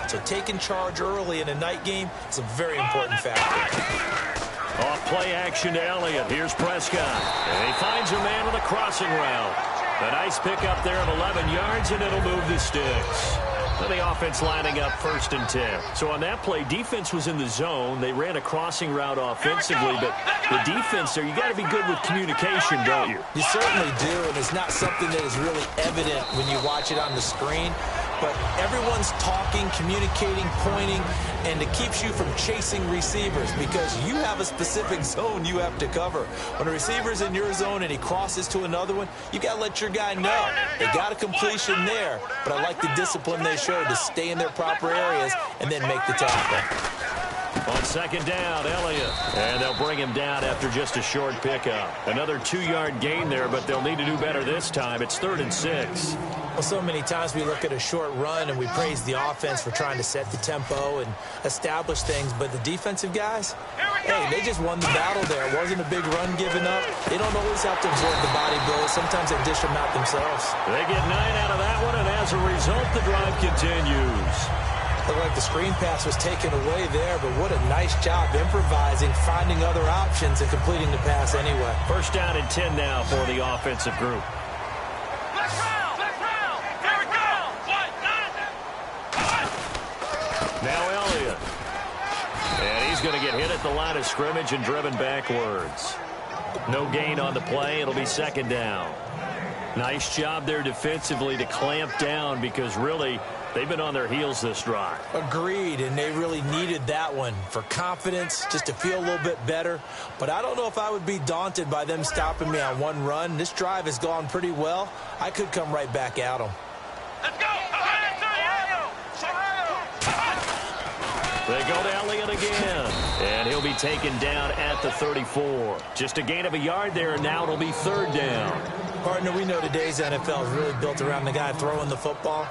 So taking charge early in a night game is a very important factor. Off play action to Elliott. Here's Prescott. And he finds a man with a crossing route. A nice pickup there of 11 yards, and it'll move the sticks. So the offense lining up 1st and 10. So on that play, defense was in the zone. They ran a crossing route offensively, but the defense there, you got to be good with communication, don't you? You certainly do, and it's not something that is really evident when you watch it on the screen. But everyone's talking, communicating, pointing, and it keeps you from chasing receivers because you have a specific zone you have to cover. When a receiver's in your zone and he crosses to another one, you got to let your guy know. They got a completion there, but I like the discipline they showed to stay in their proper areas and then make the tackle. On 2nd down, Elliott. And they'll bring him down after just a short pickup. Another 2-yard gain there, but they'll need to do better this time. It's 3rd and 6. Well, so many times we look at a short run and we praise the offense for trying to set the tempo and establish things, but the defensive guys, hey, they just won the battle there. It wasn't a big run given up. They don't always have to absorb the body blows. Sometimes they dish them out themselves. They get 9 out of that one, and as a result, the drive continues. Looked like the screen pass was taken away there, but what a nice job improvising, finding other options, and completing the pass anyway. 1st down and 10 now for the offensive group. Now Elliott. And he's going to get hit at the line of scrimmage and driven backwards. No gain on the play. It'll be 2nd down. Nice job there defensively to clamp down because really they've been on their heels this drive. Agreed, and they really needed that one for confidence, just to feel a little bit better. But I don't know if I would be daunted by them stopping me on one run. This drive has gone pretty well. I could come right back at them. Let's go! They go to Elliott again, and he'll be taken down at the 34. Just a gain of a yard there, and now it'll be 3rd down. Partner, we know today's NFL is really built around the guy throwing the football.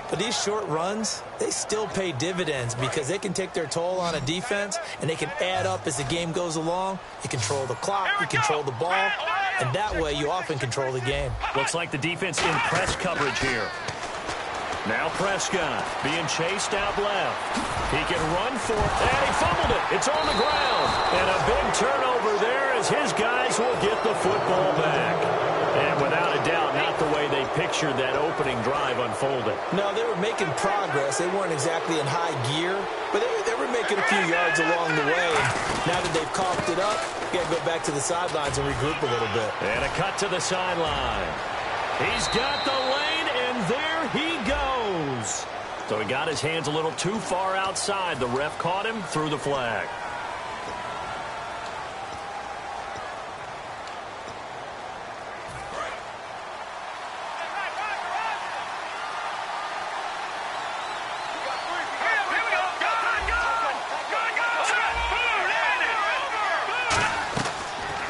But these short runs, they still pay dividends because they can take their toll on a defense, and they can add up as the game goes along. You control the clock, you control the ball, and that way you often control the game. Looks like the defense in press coverage here. Now Prescott being chased out left. He can run for it, and he fumbled it. It's on the ground. And a big turnover there as his guys will get the football back. And without a doubt, not the way they pictured that opening drive unfolding. No, they were making progress. They weren't exactly in high gear, but they were making a few yards along the way. And now that they've coughed it up, you got to go back to the sidelines and regroup a little bit. And a cut to the sideline. He's got the lane, and there he goes. So he got his hands a little too far outside. The ref caught him, threw the flag.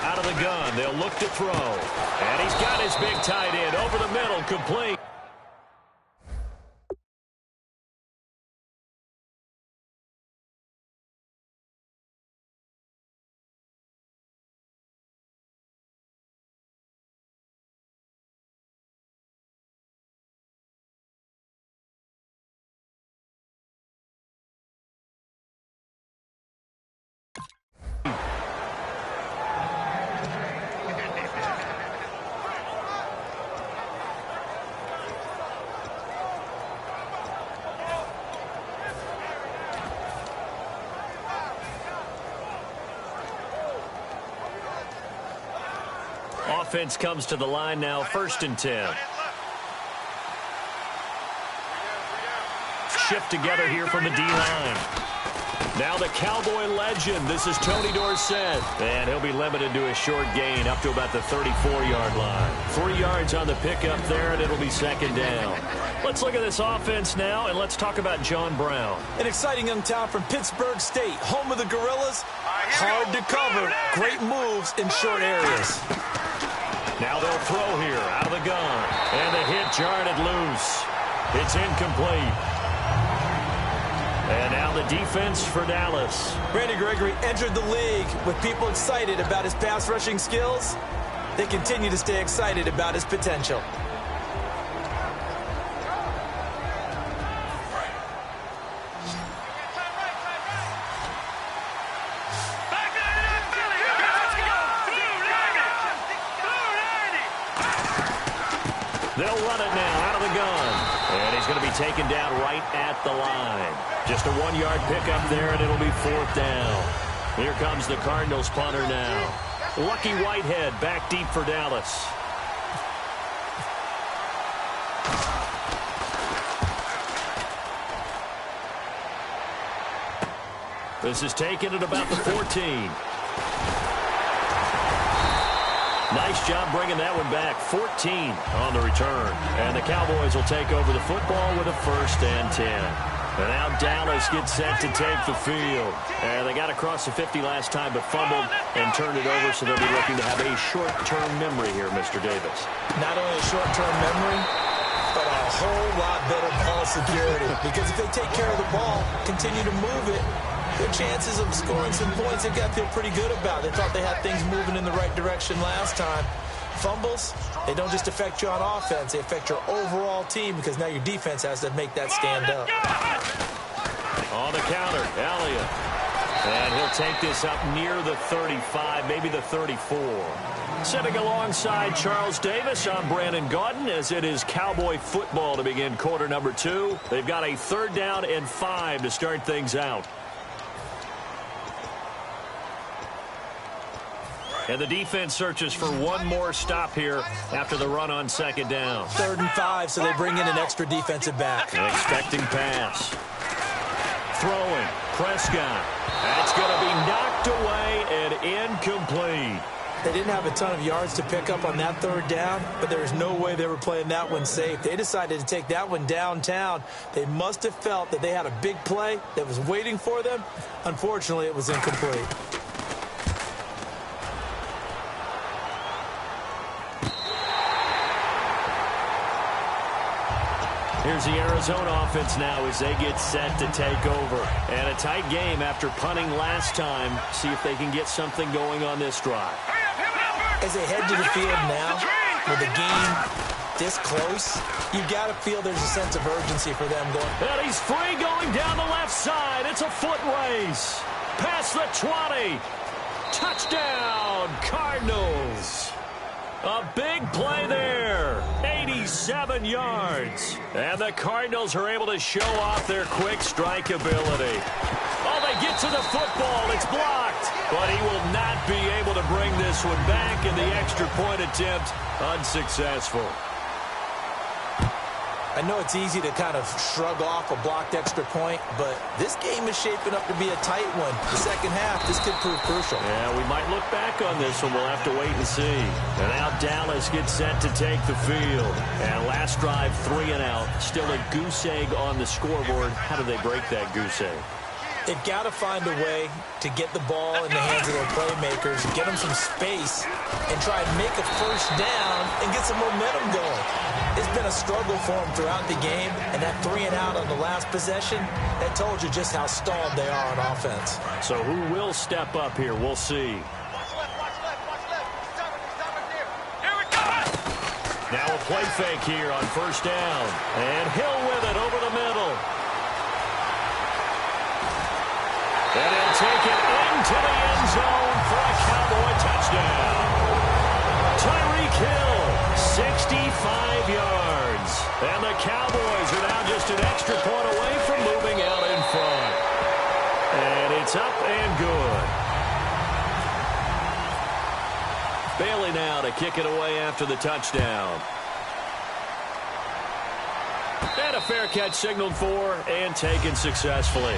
Out of the gun, they'll look to throw. And he's got his big tight end over the middle, complete. Offense comes to the line now, 1st and 10. Shift together here from the D-line. Now the Cowboy legend. This is Tony Dorsett. And he'll be limited to a short gain up to about the 34-yard line. 3 yards on the pickup there, and it'll be 2nd down. Let's look at this offense now, and let's talk about John Brown. An exciting young talent from Pittsburgh State, home of the Gorillas. Hard to cover. Great moves in short areas. Now they'll throw here out of the gun. And the hit jarred it loose. It's incomplete. And now the defense for Dallas. Randy Gregory entered the league with people excited about his pass rushing skills. They continue to stay excited about his potential. They'll run it now out of the gun. And he's going to be taken down right at the line. Just a 1-yard pickup there, and it'll be 4th down. Here comes the Cardinals punter now. Lucky Whitehead back deep for Dallas. This is taken at about the 14. Nice job bringing that one back. 14 on the return. And the Cowboys will take over the football with a 1st and 10. And now Dallas gets set to take the field. And they got across the 50 last time but fumbled and turned it over, so they'll be looking to have a short-term memory here, Mr. Davis. Not only a short-term memory, but a whole lot better ball security. Because if they take care of the ball, continue to move it, their chances of scoring some points, they've got to feel pretty good about. They thought they had things moving in the right direction last time. Fumbles, they don't just affect you on offense, they affect your overall team because now your defense has to make that stand up. On the counter, Elliott. And he'll take this up near the 35, maybe the 34. Sitting alongside Charles Davis, I'm Brandon Gaudin as it is Cowboy football to begin quarter number 2. They've got a 3rd down and 5 to start things out. And the defense searches for one more stop here after the run on 2nd down. 3rd and 5, so they bring in an extra defensive back. An expecting pass. Throwing. Prescott. That's going to be knocked away and incomplete. They didn't have a ton of yards to pick up on that 3rd down, but there was no way they were playing that one safe. They decided to take that one downtown. They must have felt that they had a big play that was waiting for them. Unfortunately, it was incomplete. Here's the Arizona offense now as they get set to take over. And a tight game after punting last time. See if they can get something going on this drive. As they head to the field now, with the game this close, you've got to feel there's a sense of urgency for them going. And he's free going down the left side. It's a foot race. Past the 20. Touchdown, Cardinals. A big play there. 87 yards. And the Cardinals are able to show off their quick strike ability. Oh, they get to the football. It's blocked. But he will not be able to bring this one back, and the extra point attempt unsuccessful. I know it's easy to kind of shrug off a blocked extra point, but this game is shaping up to be a tight one. The second half, this could prove crucial. Yeah, we might look back on this one. We'll have to wait and see. And now Dallas gets set to take the field. And last drive, 3 and out. Still a goose egg on the scoreboard. How do they break that goose egg? They've got to find a way to get the ball in the hands of their playmakers, get them some space, and try and make a first down and get some momentum going. It's been a struggle for them throughout the game, and that 3 and out on the last possession, that told you just how stalled they are on offense. So who will step up here? We'll see. Now a play fake here on 1st down. And Hill with it over the middle. And he'll take it into the end zone for a Cowboy touchdown. Tyreek Hill, 65 yards. And the Cowboys are now just an extra point away from moving out in front. And it's up and good. Bailey now to kick it away after the touchdown. And a fair catch signaled for and taken successfully.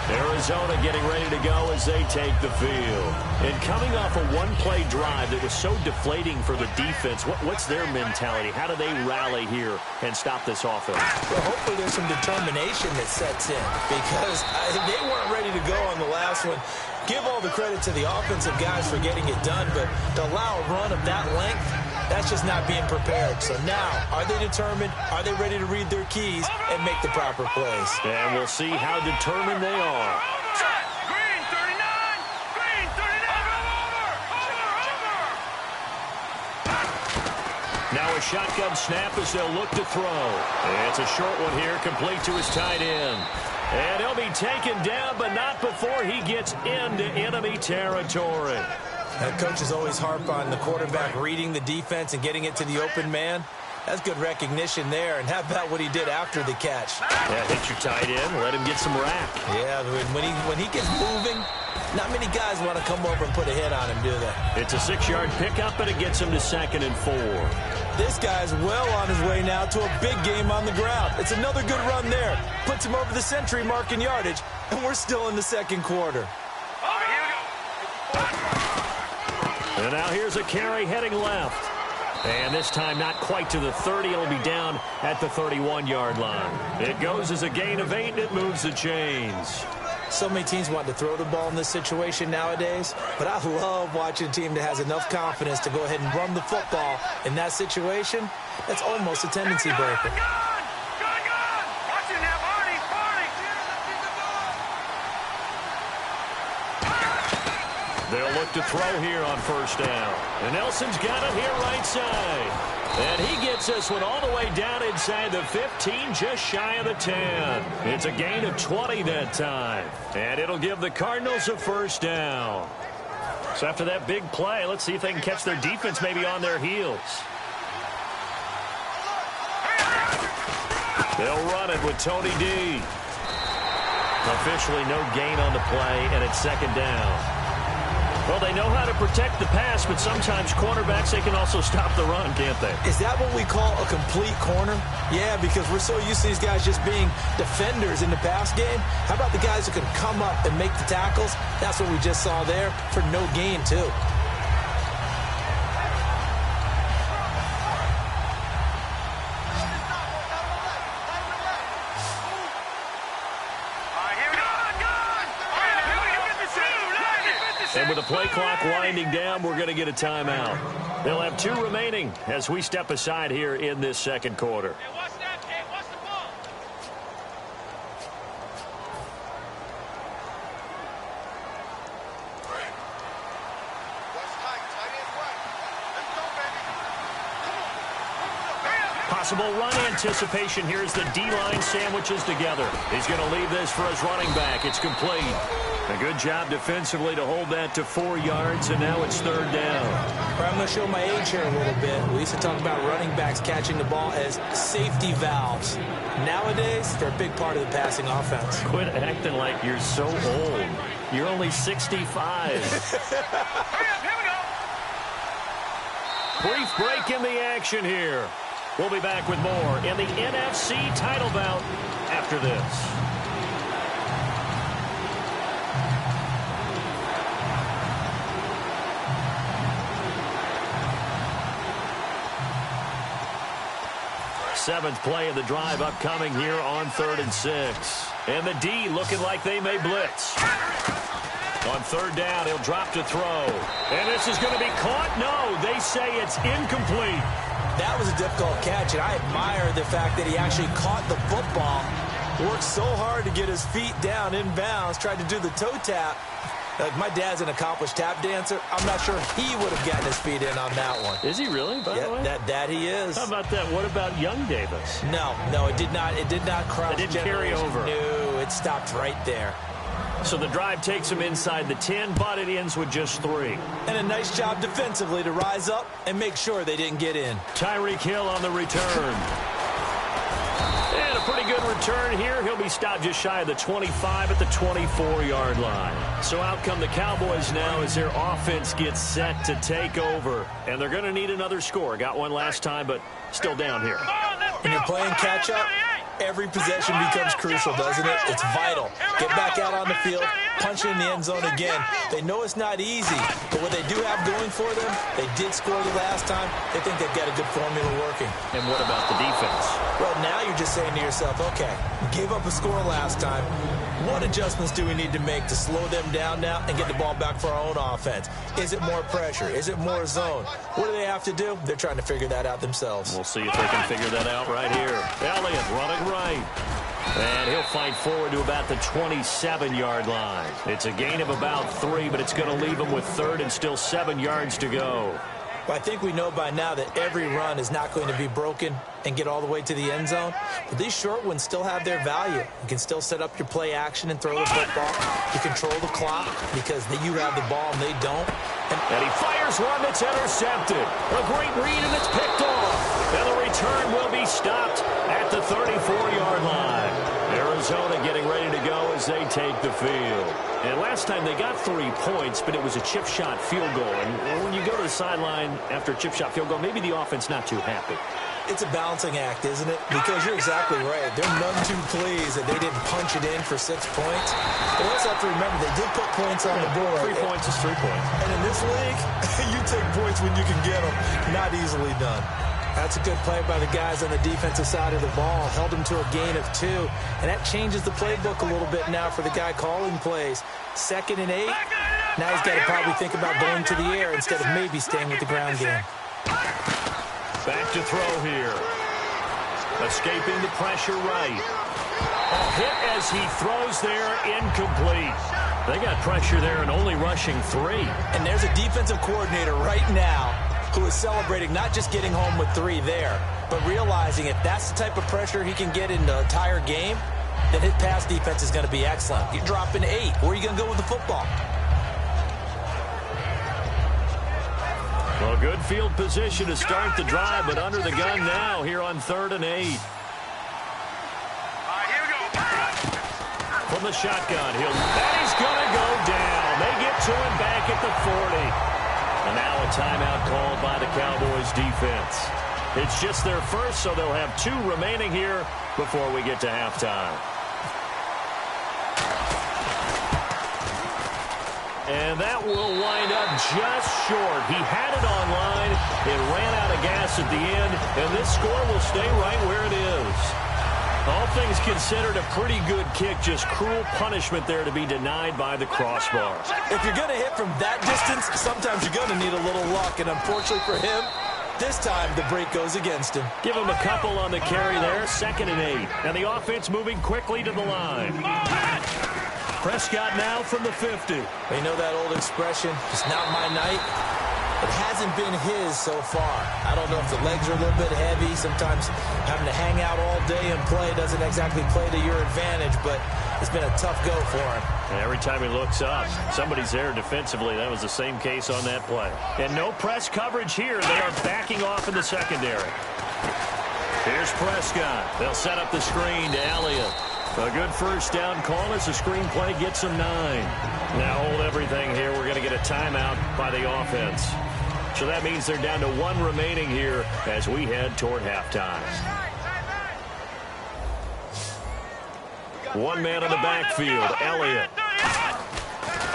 Arizona getting ready to go as they take the field. And coming off a one-play drive that was so deflating for the defense, what's their mentality? How do they rally here and stop this offense? Well, hopefully there's some determination that sets in because they weren't ready to go on the last one. Give all the credit to the offensive guys for getting it done, but to allow a run of that length, that's just not being prepared. So now, are they determined? Are they ready to read their keys and make the proper plays? And we'll see how determined they are. Green 39! Green 39! Now a shotgun snap as they'll look to throw. It's a short one here, complete to his tight end. And he'll taken down, but not before he gets into enemy territory. That coaches always harp on the quarterback reading the defense and getting it to the open man. That's good recognition there. And how about what he did after the catch? Yeah, hit your tight end, let him get some rack. Yeah, when he gets moving, not many guys want to come over and put a hit on him, do they? It's a 6-yard pickup, and it gets him to 2nd and 4. This guy's well on his way now to a big game on the ground. It's another good run there. Puts him over the century mark in yardage, and we're still in the second quarter. And now here's a carry heading left. And this time not quite to the 30. It'll be down at the 31-yard line. It goes as a gain of 8, and it moves the chains. So many teams want to throw the ball in this situation nowadays, but I love watching a team that has enough confidence to go ahead and run the football in that situation. That's almost a tendency breaker. They'll look to throw here on 1st down. And Nelson's got it here right side. And he gets this one all the way down inside the 15, just shy of the 10. It's a gain of 20 that time. And it'll give the Cardinals a 1st down. So after that big play, let's see if they can catch their defense maybe on their heels. They'll run it with Tony D. Officially no gain on the play, and it's 2nd down. Well, they know how to protect the pass, but sometimes cornerbacks, they can also stop the run, can't they? Is that what we call a complete corner? Yeah, because we're so used to these guys just being defenders in the pass game. How about the guys who can come up and make the tackles? That's what we just saw there for no gain, too. And with the play clock winding down, we're going to get a timeout. They'll have 2 remaining as we step aside here in this second quarter. Hey, what's that? Hey, what's the ball? Possible run anticipation here as the D-line sandwiches together. He's going to leave this for his running back. It's complete. A good job defensively to hold that to 4 yards, and now it's 3rd down. I'm going to show my age here a little bit. We used to talk about running backs catching the ball as safety valves. Nowadays, they're a big part of the passing offense. Quit acting like you're so old. You're only 65. Brief break in the action here. We'll be back with more in the NFC title bout after this. Seventh play of the drive upcoming here on 3rd and 6. And the D looking like they may blitz. On 3rd down, he'll drop to throw. And this is going to be caught? No, they say it's incomplete. That was a difficult catch, and I admire the fact that he actually caught the football, worked so hard to get his feet down inbounds, tried to do the toe tap. My dad's an accomplished tap dancer. I'm not sure he would have gotten his feet in on that one. Is he really, by the way? That he is. How about that? What about young Davis? No, it did not cross. It didn't carry over. No, it stopped right there. So the drive takes him inside the 10, but it ends with just 3. And a nice job defensively to rise up and make sure they didn't get in. Tyreek Hill on the return. And a pretty good return here. He'll be stopped just shy of the 25 at the 24-yard line. So out come the Cowboys now as their offense gets set to take over. And they're going to need another score. Got one last time, but still down here. When you're playing catch-up, every possession becomes crucial, doesn't it? It's vital. Get back out on the field, punch it in the end zone again. They know it's not easy, but what they do have going for them, they did score the last time. They think they've got a good formula working. And what about the defense? Well, now you're just saying to yourself, okay, we gave up a score last time. What adjustments do we need to make to slow them down now and get the ball back for our own offense? Is it more pressure? Is it more zone? What do they have to do? They're trying to figure that out themselves. We'll see if they can figure that out right here. Elliott running right. And he'll fight forward to about the 27-yard line. It's a gain of about 3, but it's going to leave him with 3rd and still 7 yards to go. Well, I think we know by now that every run is not going to be broken and get all the way to the end zone. But these short ones still have their value. You can still set up your play action and throw the football. You control the clock because you have the ball and they don't. And he fires one that's intercepted. A great read, and it's picked off. And the return will be stopped at the 34-yard line. Arizona getting ready to go as they take the field. And last time they got 3 points, but it was a chip shot field goal. And when you go to the sideline after a chip shot field goal, maybe the offense not too happy. It's a balancing act, isn't it? Because you're exactly right. They're none too pleased that they didn't punch it in for 6 points. But also have to remember, they did put points on the board. 3 points is 3 points. And in this league, you take points when you can get them. Not easily done. That's a good play by the guys on the defensive side of the ball. Held them to a gain of 2. And that changes the playbook a little bit now for the guy calling plays. 2nd and 8. Now he's got to probably think about going to the air instead of maybe staying with the ground game. Back to throw here. Escaping the pressure right. A hit as he throws there, incomplete. They got pressure there and only rushing 3. And there's a defensive coordinator right now who is celebrating not just getting home with 3 there, but realizing if that's the type of pressure he can get in the entire game, then his pass defense is going to be excellent. You're dropping 8. Where are you going to go with the football? Well, good field position to start the drive, but under the gun now here on 3rd and 8. From the shotgun, and he's going to go down. They get to him back at the 40. And now a timeout called by the Cowboys defense. It's just their first, so they'll have 2 remaining here before we get to halftime. And that will wind up just short. He had it on line. It ran out of gas at the end, and this score will stay right where it is. All things considered, a pretty good kick. Just cruel punishment there to be denied by the crossbar. If you're going to hit from that distance, sometimes you're going to need a little luck. And unfortunately for him, this time the break goes against him. Give him a couple on the carry there. 2nd and 8. And the offense moving quickly to the line. Prescott now from the 50. You know that old expression, it's not my night. It hasn't been his so far. I don't know if the legs are a little bit heavy. Sometimes having to hang out all day and play doesn't exactly play to your advantage, but it's been a tough go for him. And every time he looks up, somebody's there defensively. That was the same case on that play. And no press coverage here. They are backing off in the secondary. Here's Prescott. They'll set up the screen to Elliott. A good first down call as the screen play gets them 9. Now hold everything here. We're going to get a timeout by the offense. So that means they're down to 1 remaining here as we head toward halftime. 1 man in the backfield, Elliott.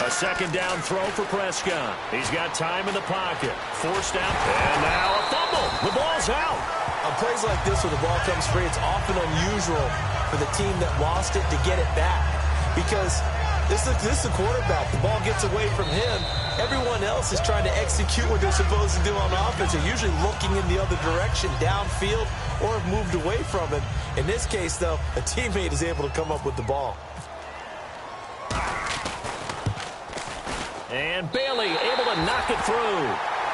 A 2nd down throw for Prescott. He's got time in the pocket. Forced out. And now a fumble. The ball's out. On plays like this where the ball comes free, it's often unusual for the team that lost it to get it back. Because this is the quarterback. The ball gets away from him. Everyone else is trying to execute what they're supposed to do on offense. They're usually looking in the other direction, downfield, or have moved away from him. In this case, though, a teammate is able to come up with the ball. And Bailey able to knock it through.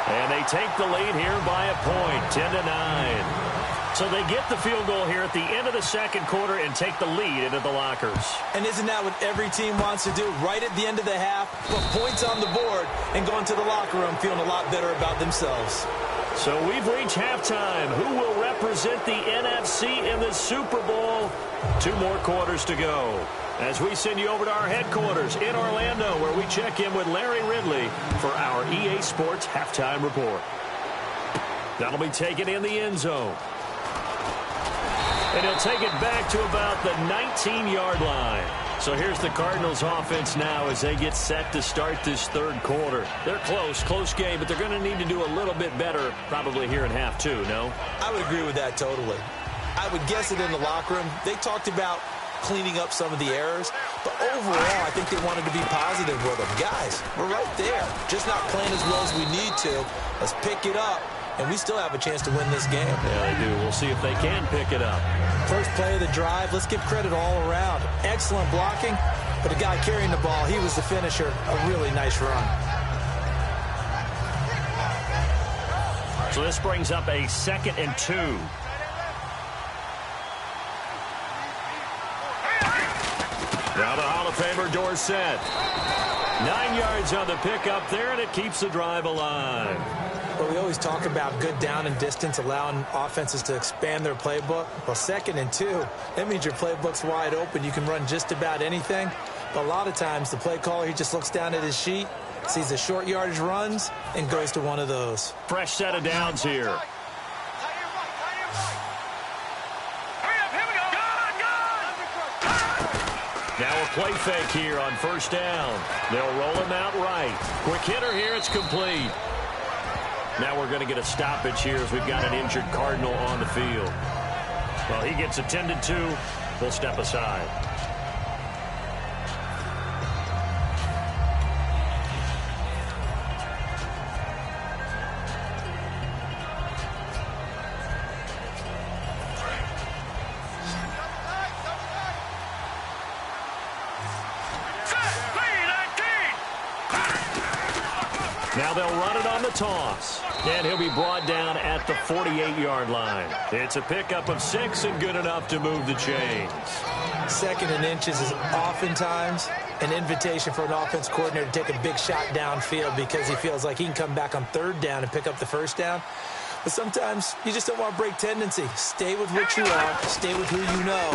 And they take the lead here by a point, 10-9. So they get the field goal here at the end of the 2nd quarter and take the lead into the lockers. And isn't that what every team wants to do? Right at the end of the half, put points on the board, and go into the locker room feeling a lot better about themselves. So we've reached halftime. Who will represent the NFC in the Super Bowl? 2 more quarters to go. As we send you over to our headquarters in Orlando, where we check in with Larry Ridley for our EA Sports Halftime Report. That'll be taken in the end zone. And he'll take it back to about the 19-yard line. So here's the Cardinals offense now as they get set to start this 3rd quarter. They're close game, but they're going to need to do a little bit better probably here in half 2, no? I would agree with that totally. I would guess it in the locker room. They talked about cleaning up some of the errors, but overall, I think they wanted to be positive with them. Guys, we're right there. Just not playing as well as we need to. Let's pick it up, and we still have a chance to win this game. Yeah, they do. We'll see if they can pick it up. First play of the drive, let's give credit all around. Excellent blocking, but the guy carrying the ball, he was the finisher. A really nice run. So this brings up a 2nd and 2. Now the Hall of Famer Dorsett. 9 yards on the pickup there, and it keeps the drive alive. Well, we always talk about good down and distance, allowing offenses to expand their playbook. Well, 2nd and 2, that means your playbook's wide open. You can run just about anything. But a lot of times, the play caller, he just looks down at his sheet, sees the short yardage runs, and goes to one of those. Fresh set of downs here. Now a play fake here on 1st down. They'll roll him out right. Quick hitter here, it's complete. Now we're going to get a stoppage here as we've got an injured Cardinal on the field. Well, he gets attended to. We'll step aside. Now they'll run it on the toss. And he'll be brought down at the 48-yard line. It's a pickup of 6 and good enough to move the chains. 2nd and inches is oftentimes an invitation for an offense coordinator to take a big shot downfield because he feels like he can come back on 3rd down and pick up the 1st down. But sometimes you just don't want to break tendency. Stay with what you are, stay with who you know,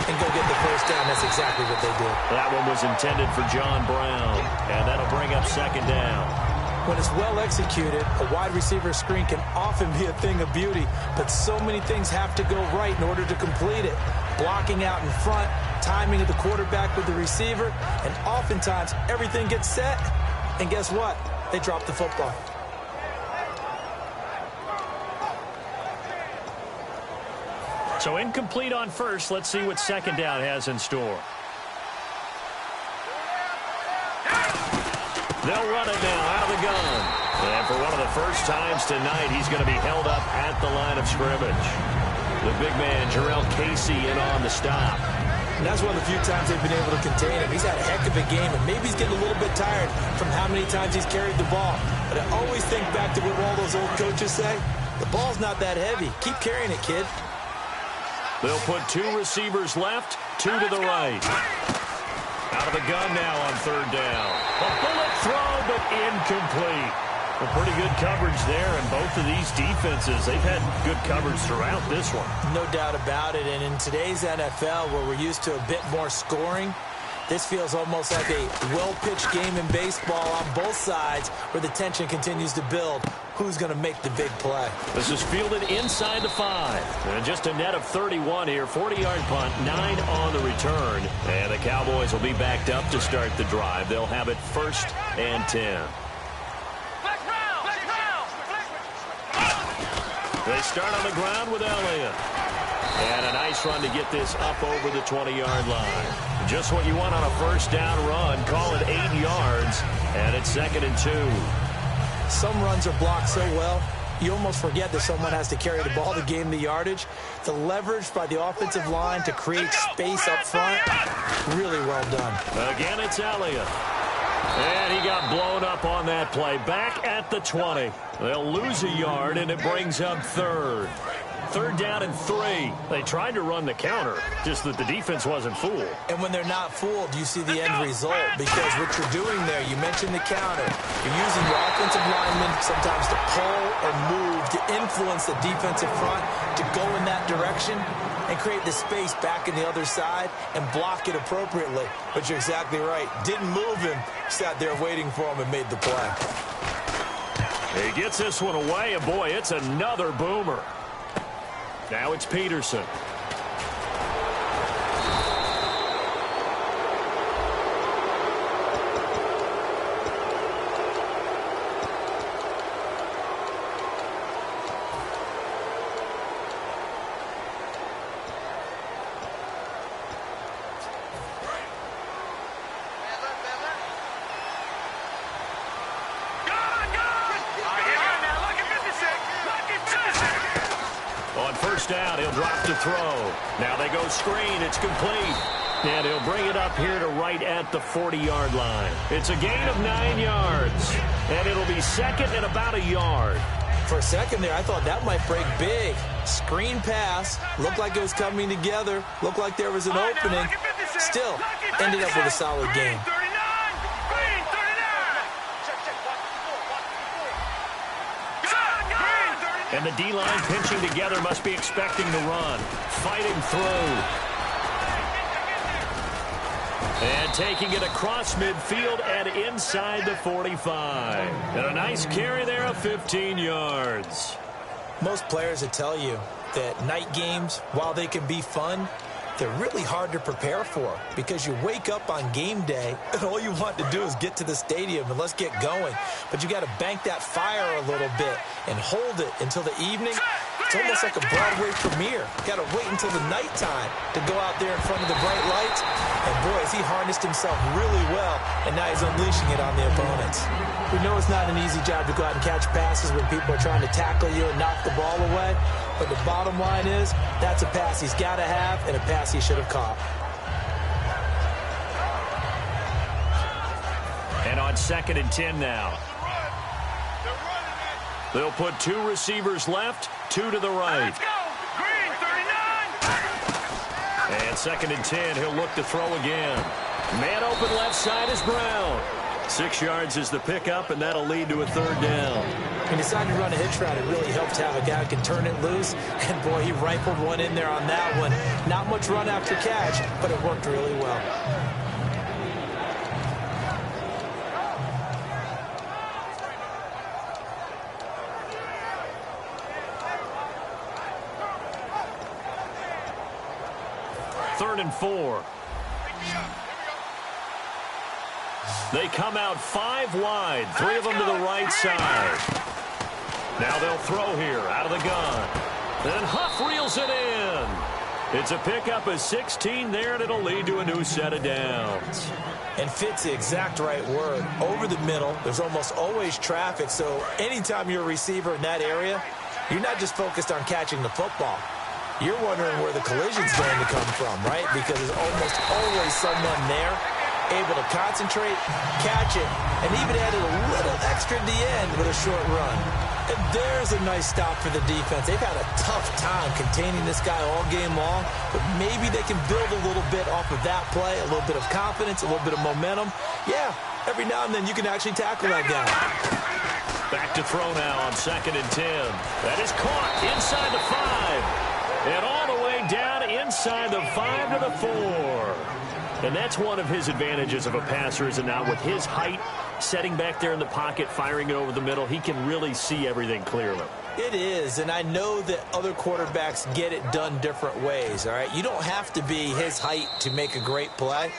and go get the 1st down. That's exactly what they did. That one was intended for John Brown, and that'll bring up 2nd down. When it's well executed, a wide receiver screen can often be a thing of beauty, but so many things have to go right in order to complete it. Blocking out in front, timing of the quarterback with the receiver, and oftentimes everything gets set, and guess what? They drop the football. So incomplete on 1st. Let's see what 2nd down has in store. They'll run it now out of the gun. And for one of the first times tonight, he's going to be held up at the line of scrimmage. The big man, Jarrell Casey, in on the stop. And that's one of the few times they've been able to contain him. He's had a heck of a game, and maybe he's getting a little bit tired from how many times he's carried the ball. But I always think back to what all those old coaches say. The ball's not that heavy. Keep carrying it, kid. They'll put 2 receivers left, 2 to the right. Out of the gun now on 3rd down. A bullet throw, but incomplete. Well, pretty good coverage there, and both of these defenses, they've had good coverage throughout this one. No doubt about it, and in today's NFL, where we're used to a bit more scoring, this feels almost like a well-pitched game in baseball on both sides where the tension continues to build. Who's going to make the big play? This is fielded inside the 5. And just a net of 31 here. 40-yard punt, 9 on the return. And the Cowboys will be backed up to start the drive. They'll have it 1st and 10. They start on the ground with Elliott. And a nice run to get this up over the 20-yard line. Just what you want on a 1st down run. Call it 8 yards. And it's 2nd and 2. Some runs are blocked so well, you almost forget that someone has to carry the ball to gain the yardage. The leverage by the offensive line to create space up front, really well done. Again, it's Elliott. And he got blown up on that play. Back at the 20. They'll lose a yard, and it brings up 3rd. 3rd down and 3. They tried to run the counter, just that the defense wasn't fooled. And when they're not fooled, you see the end result, because what you're doing there, you mentioned the counter. You're using your offensive linemen sometimes to pull or move, to influence the defensive front, to go in that direction and create the space back in the other side and block it appropriately. But you're exactly right. Didn't move him, sat there waiting for him and made the play. He gets this one away, and boy, it's another boomer. Now it's Peterson. Down, he'll drop to throw. Now they go screen, it's complete. And he'll bring it up here to right at the 40-yard line. It's a gain of 9 yards. And it'll be 2nd and about a yard. for a second there, I thought that might break big. Screen pass. Looked like it was coming together. Looked like there was an opening. Still, ended up with a solid game. And the D-line pinching together must be expecting to run. Fighting through. And taking it across midfield and inside the 45. And a nice carry there of 15 yards. Most players would tell you that night games, while they can be fun, they're really hard to prepare for because you wake up on game day and all you want to do is get to the stadium and let's get going. But you got to bank that fire a little bit and hold it until the evening. It's almost like a Broadway premiere. Got to wait until the nighttime to go out there in front of the bright lights. And boy, has he harnessed himself really well, and now he's unleashing it on the opponents. We know it's not an easy job to go out and catch passes when people are trying to tackle you and knock the ball away. But the bottom line is, that's a pass he's got to have and a pass he should have caught. And on 2nd and 10 now. They'll put 2 receivers left, 2 to the right. Let's go! Green, 39! And 2nd and 10, he'll look to throw again. Man open left side is Brown. 6 yards is the pickup, and that'll lead to a 3rd down. He decided to run a hitch route. It really helped to have a guy who can turn it loose. And, boy, he rifled one in there on that one. Not much run after catch, but it worked really well. Third and 4. They come out 5 wide, 3 of them to the right side. Now they'll throw here out of the gun. Then Huff reels it in. It's a pickup of 16 there, and it'll lead to a new set of downs. And fit's the exact right word. Over the middle, there's almost always traffic, so anytime you're a receiver in that area, you're not just focused on catching the football. You're wondering where the collision's going to come from, right? Because there's almost always someone there able to concentrate, catch it, and even added a little extra at the end with a short run. And there's a nice stop for the defense. They've had a tough time containing this guy all game long, but maybe they can build a little bit off of that play, a little bit of confidence, a little bit of momentum. Yeah, every now and then you can actually tackle that guy. Back to throw now on 2nd and 10. That is caught inside the 5. And all the way down inside the 5 to the 4. And that's one of his advantages of a passer, is it not? With his height, setting back there in the pocket, firing it over the middle, he can really see everything clearly. It is, and I know that other quarterbacks get it done different ways, all right? You don't have to be his height to make a great play.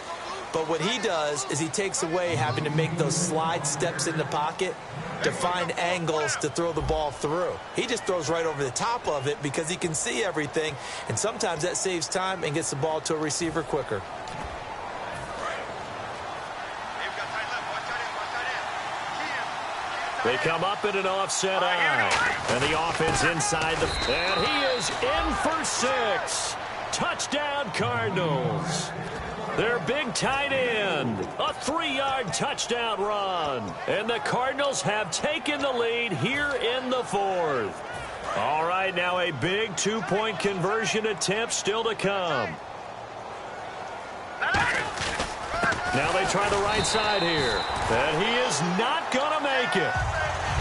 But what he does is he takes away having to make those slide steps in the pocket to find angles to throw the ball through. He just throws right over the top of it because he can see everything, and sometimes that saves time and gets the ball to a receiver quicker. They come up in an offset eye, and the offense inside the... And he is in for 6. Touchdown, Cardinals. Their big tight end, a 3-yard touchdown run. And the Cardinals have taken the lead here in the 4th. All right, now a big 2-point conversion attempt still to come. Now they try the right side here. And he is not going to make it.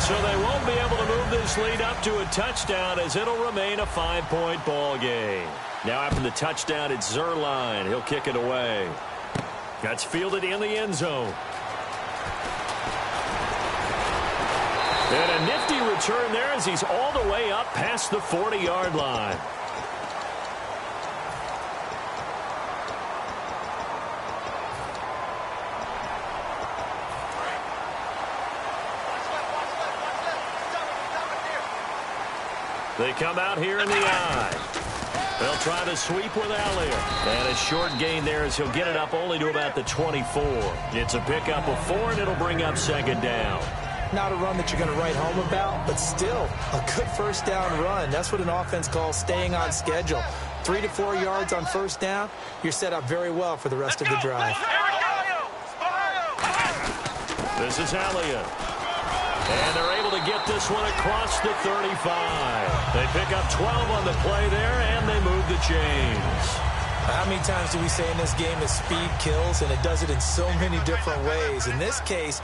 So they won't be able to move this lead up to a touchdown, as it'll remain a 5-point ball game. Now after the touchdown, it's Zerline. He'll kick it away. That's fielded in the end zone. And a nifty return there as he's all the way up past the 40-yard line. They come out here in the eye. They'll try the sweep with Elliott. And a short gain there as he'll get it up only to about the 24. It's a pickup of 4, and it'll bring up 2nd down. Not a run that you're going to write home about, but still a good first down run. That's what an offense calls staying on schedule. 3 to 4 yards on first down, you're set up very well for the rest of the drive. This is Elliott. And they're able to get this one across the 35. They pick up 12 on the play there, and they move the chains. How many times do we say in this game that speed kills, and it does it in so many different ways? In this case,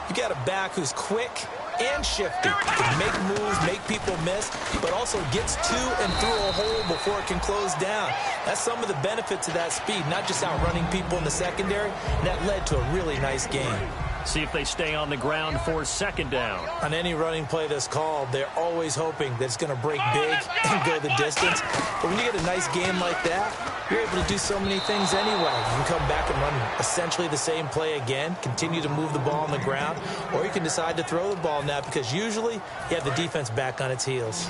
you got a back who's quick and shifty. Can make moves, make people miss, but also gets to and through a hole before it can close down. That's some of the benefits of that speed, not just outrunning people in the secondary. And that led to a really nice game. See if they stay on the ground for second down. On any running play that's called, they're always hoping that it's going to break big and go the distance. But when you get a nice game like that, you're able to do so many things anyway. You can come back and run essentially the same play again, continue to move the ball on the ground, or you can decide to throw the ball now because usually you have the defense back on its heels.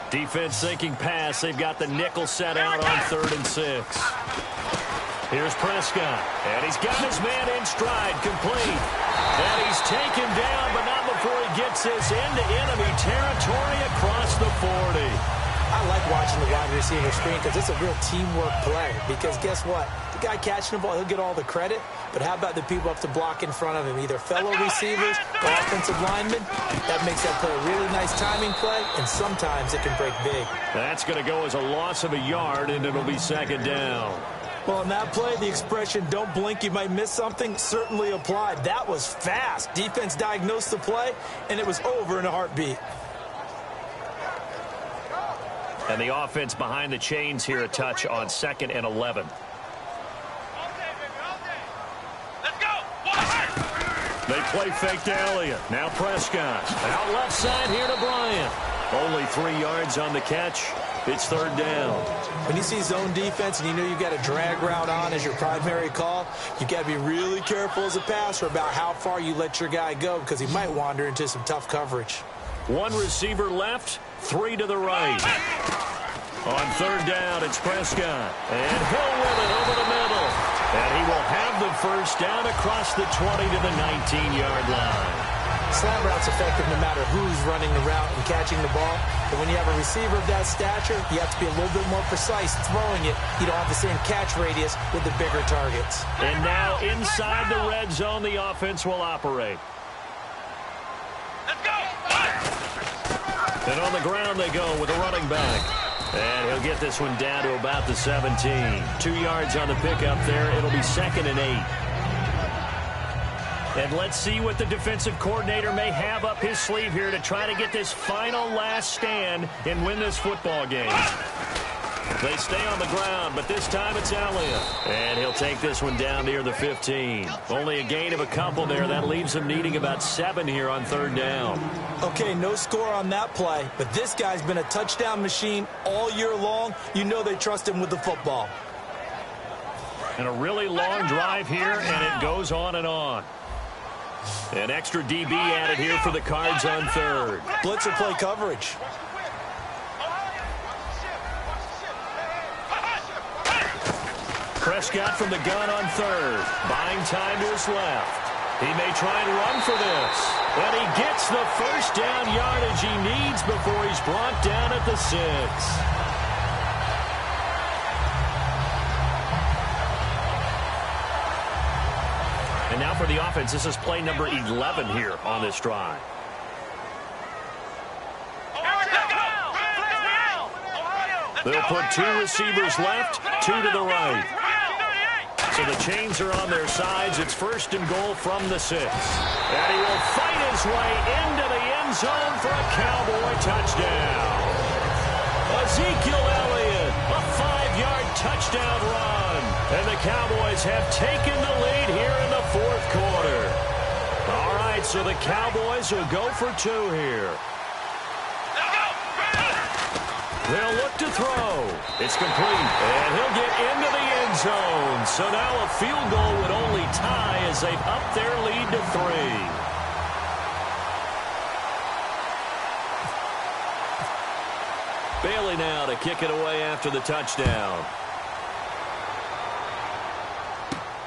Defense thinking pass. They've got the nickel set out on 3rd and 6. Here's Prescott, and he's got his man in stride, complete. And he's taken down, but not before he gets this into enemy territory across the 40. I like watching the wide receiver screen because it's a real teamwork play. Because guess what? The guy catching the ball, he'll get all the credit. But how about the people up to block in front of him? Either fellow receivers or offensive linemen. That makes that play a really nice timing play, and sometimes it can break big. That's going to go as a loss of a yard, and it'll be second down. Well, on that play, the expression, don't blink, you might miss something, certainly applied. That was fast. Defense diagnosed the play, and it was over in a heartbeat. And the offense behind the chains here, a touch on 2nd and 11. Let's go. They play fake to Elliott. Now Prescott. Out left side here to Bryant. Only 3 yards on the catch. It's 3rd down. When you see zone defense and you know you've got a drag route on as your primary call, you got to be really careful as a passer about how far you let your guy go because he might wander into some tough coverage. 1 receiver left, 3 to the right. On 3rd down, it's Prescott. And he'll win it over the middle. And he will have the first down across the 20 to the 19-yard line. Slant route's effective no matter who's running the route and catching the ball. But when you have a receiver of that stature, you have to be a little bit more precise throwing it. You don't have the same catch radius with the bigger targets. And now inside the red zone, the offense will operate. Let's go. And on the ground they go with a running back. And he'll get this one down to about the 17. 2 yards on the pickup there. It'll be 2nd and 8. And let's see what the defensive coordinator may have up his sleeve here to try to get this final last stand and win this football game. They stay on the ground, but this time it's Elliott. And he'll take this one down near the 15. Only a gain of a couple there. That leaves him needing about 7 here on 3rd down. Okay, no score on that play, but this guy's been a touchdown machine all year long. You know they trust him with the football. And a really long drive here, and it goes on and on. An extra DB added here for the Cards on 3rd. Blitzer play coverage. Prescott from the gun on 3rd. Buying time to his left. He may try and run for this. And he gets the first down yardage he needs before he's brought down at the 6. And now for the offense, this is play number 11 here on this drive. They'll put 2 receivers left, 2 to the right. So the chains are on their sides. It's 1st and goal from the 6. And he will fight his way into the end zone for a Cowboy touchdown. Ezekiel Elliott, a 5-yard touchdown run. And the Cowboys have taken the lead here in the 4th quarter. All right, so the Cowboys will go for 2 here. They'll look to throw. It's complete. And he'll get into the end zone. So now a field goal would only tie as they've upped their lead to 3. Bailey now to kick it away after the touchdown.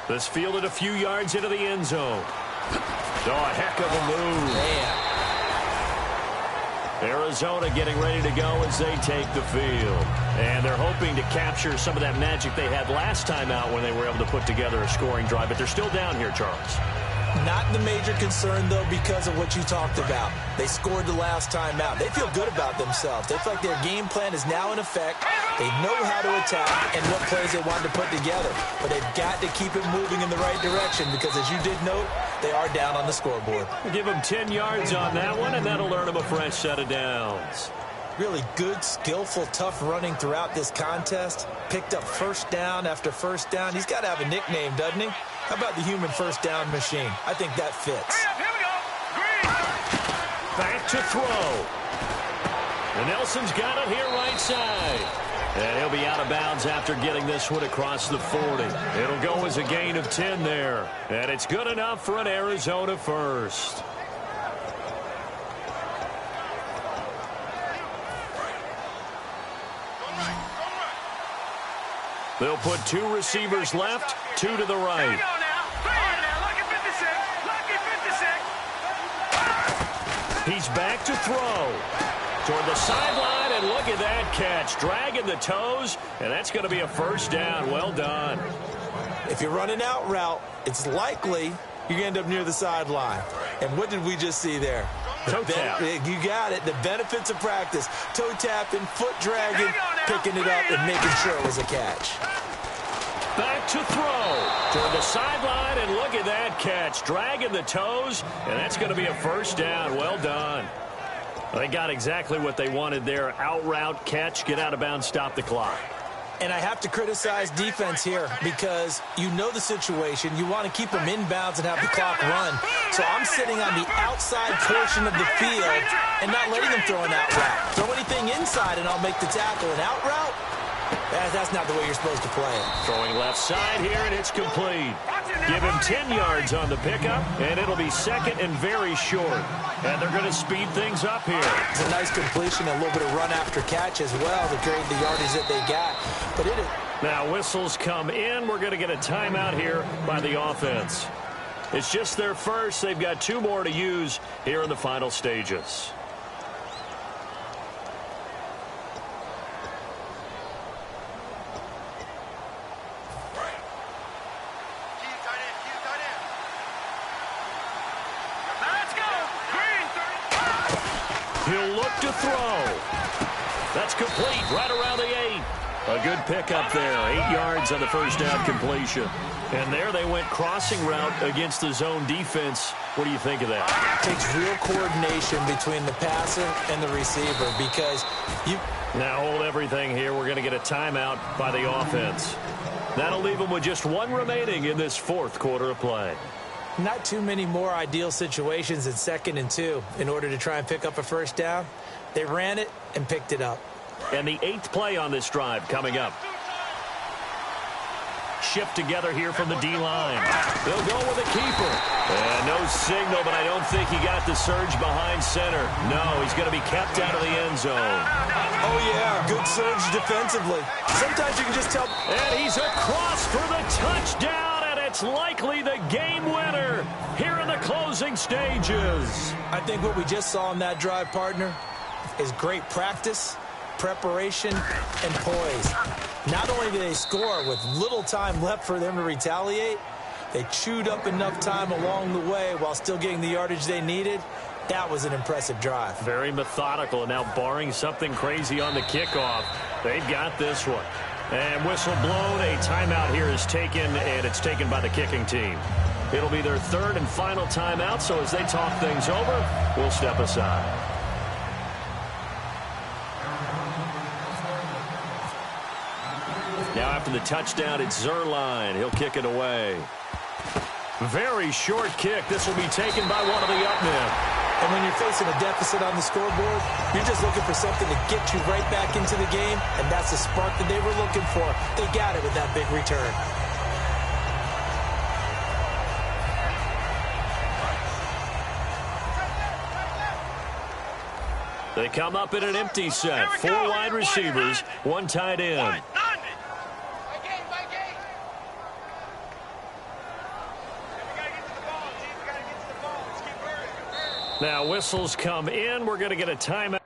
This fielded a few yards into the end zone. Oh, a heck of a move. Man. Arizona getting ready to go as they take the field. And they're hoping to capture some of that magic they had last time out when they were able to put together a scoring drive. But they're still down here, Charles. Not the major concern, though, because of what you talked about. They scored the last time out. They feel good about themselves. They feel like their game plan is now in effect. They know how to attack and what plays they want to put together. But they've got to keep it moving in the right direction because, as you did note, they are down on the scoreboard. Give them 10 yards on that one, and that'll earn them a fresh set of downs. Really good, skillful, tough running throughout this contest. Picked up first down after first down. He's got to have a nickname, doesn't he? How about the human first down machine? I think that fits. Here we go. Green. Back to throw. And Nelson's got it here right side. And he'll be out of bounds after getting this one across the 40. It'll go as a gain of 10 there. And it's good enough for an Arizona first. They'll put 2 receivers left, 2 to the right. Lucky 56. Lucky 56. He's back to throw. Toward the sideline, and look at that catch. Dragging the toes, and that's going to be a first down. Well done. If you're running out route, it's likely you're going to end up near the sideline. And what did we just see there? Toe tap. You got it. The benefits of practice. Toe tapping, foot dragging, picking it up, and making sure it was a catch. Back to throw. Toward the sideline, and look at that catch. Dragging the toes, and that's going to be a first down. Well done. They got exactly what they wanted there. Out route, catch, get out of bounds, stop the clock. And I have to criticize defense here because you know the situation. You want to keep them inbounds and have the clock run. So I'm sitting on the outside portion of the field and not letting them throw an out route. Throw anything inside and I'll make the tackle. An out route? That's not the way you're supposed to play it. Throwing left side here, and it's complete. Give him 10 yards on the pickup, and it'll be second and very short. And they're going to speed things up here. It's a nice completion, a little bit of run after catch as well to create the yardage that they got. But it is. Now whistles come in. We're going to get a timeout here by the offense. It's just their first. They've got 2 more to use here in the final stages. He'll look to throw. That's complete right around the 8. A good pickup there. 8 yards on the first down completion. And there they went crossing route against the zone defense. What do you think of that? It takes real coordination between the passer and the receiver because you... Now hold everything here. We're going to get a timeout by the offense. That'll leave them with just 1 remaining in this 4th quarter of play. Not too many more ideal situations than 2nd and 2 in order to try and pick up a first down. They ran it and picked it up. And the 8th play on this drive coming up. Shift together here from the D-line. They'll go with a keeper. And no signal, but I don't think he got the surge behind center. No, he's going to be kept out of the end zone. Oh, yeah, good surge defensively. Sometimes you can just tell. And he's across for the touchdown. It's likely the game winner here in the closing stages. I think what we just saw in that drive, partner, is great practice, preparation, and poise. Not only did they score with little time left for them to retaliate, they chewed up enough time along the way while still getting the yardage they needed. That was an impressive drive. Very methodical, and now barring something crazy on the kickoff, they've got this one. And whistle blown, a timeout here is taken, and it's taken by the kicking team. It'll be their 3rd and final timeout, so as they talk things over, we'll step aside. Now after the touchdown, it's Zerline. He'll kick it away. Very short kick. This will be taken by one of the up men. And when you're facing a deficit on the scoreboard, you're just looking for something to get you right back into the game, and that's the spark that they were looking for. They got it with that big return. They come up in an empty set. 4 wide receivers, 1 tight end. Now whistles come in. We're going to get a timeout.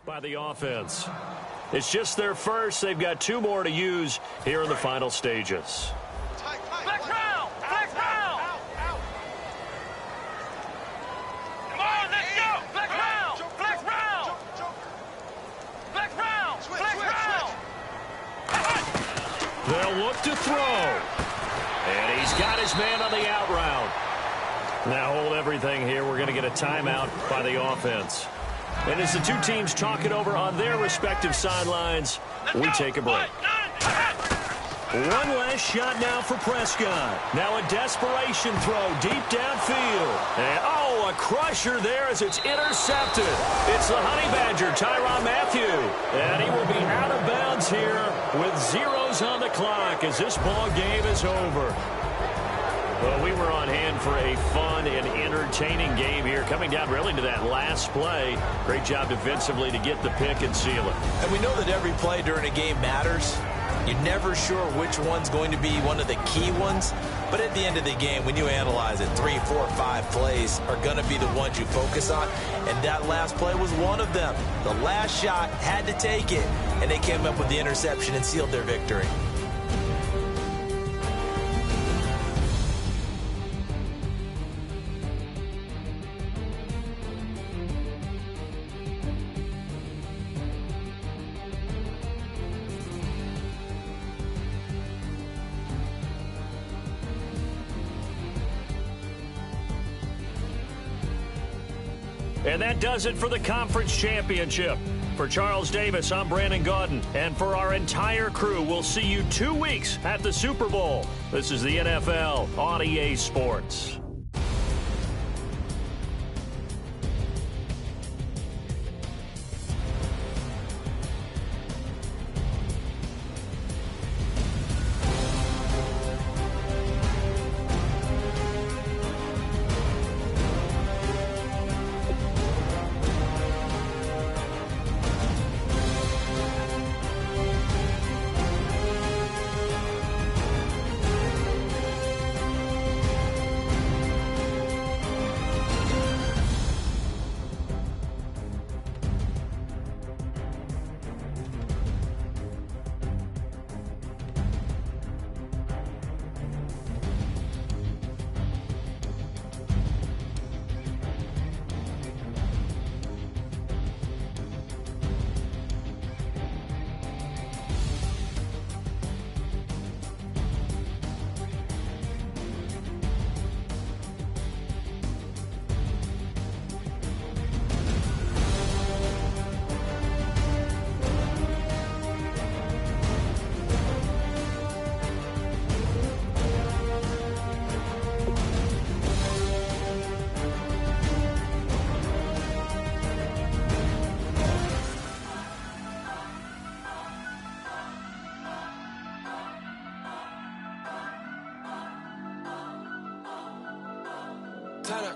by the offense. It's just their first. They've got 2 more to use here in the final stages. Flex round! Flex round! Come on, let's go! Flex round! Flex round! Flex round! Flex round! They'll look to throw. And he's got his man on the out route. Now hold everything here. We're going to get a timeout by the offense. And as the 2 teams talk it over on their respective sidelines, we take a break. One last shot now for Prescott. Now a desperation throw deep downfield. And, oh, a crusher there as it's intercepted. It's the Honey Badger, Tyrann Mathieu. And he will be out of bounds here with zeros on the clock as this ball game is over. Well, we were on hand for a fun and entertaining game here, coming down really to that last play. Great job defensively to get the pick and seal it. And we know that every play during a game matters. You're never sure which one's going to be one of the key ones. But at the end of the game, when you analyze it, 3, 4, 5 plays are going to be the ones you focus on. And that last play was one of them. The last shot had to take it, and they came up with the interception and sealed their victory. And that does it for the conference championship. For Charles Davis, I'm Brandon Gaudin. And for our entire crew, we'll see you 2 weeks at the Super Bowl. This is the NFL on EA Sports.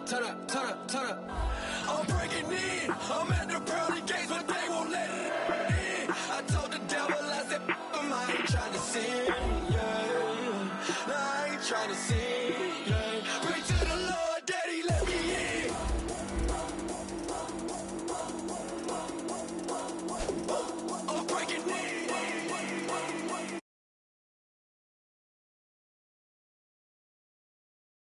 Turn up. I'm breaking in. I'm at the pearly gates, but they won't let it in. I told the devil, I said, I ain't trying to sin. Yeah. No, I ain't trying to sin.